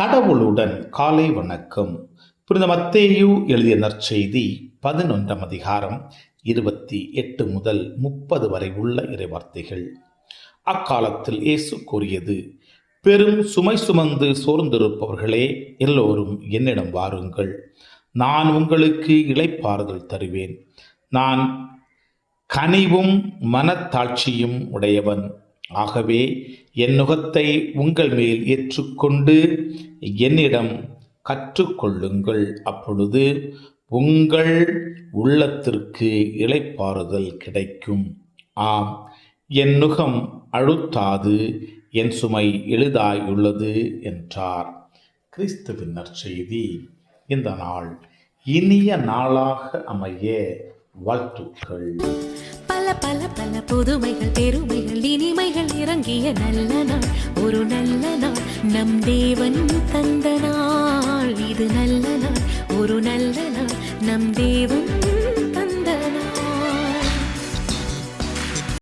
கடவுளுடன் காலை வணக்கம். புனித மத்தேயு எழுதிய நற்செய்தி 11ஆம் அதிகாரம் 28 முதல் 30 வரை உள்ள இறைவார்த்தைகள். அக்காலத்தில் இயேசு கூறியது, பெரும் சுமை சுமந்து சோர்ந்திருப்பவர்களே, எல்லோரும் என்னிடம் வாருங்கள், நான் உங்களுக்கு இளைப்பாறுதல் தருவேன். நான் கனிவும் மனத்தாட்சியும் உடையவன். ஆகவே என் நுகத்தை உங்கள் மேல் ஏற்றுக்கொண்டு என்னிடம் கற்றுக்கொள்ளுங்கள். அப்பொழுது உங்கள் உள்ளத்திற்கு இளைப்பாறுதல் கிடைக்கும். ஆம், என் நுகம் அழுத்தாது, என் சுமை எளிதாயுள்ளது என்றார். கிறிஸ்துவின் நற்செய்தி. இந்த நாள் இனிய நாளாக அமைய வாழ்த்துக்கள். பல பல பல புதுமைகள், பெருமைகள், இனிமைகள் இறங்கிய நல்ல நாள், ஒரு நல்ல நாள், நம் தேவன் தந்த நாள். இது நல்ல நாள், ஒரு நல்ல நாள், நம் தேவன்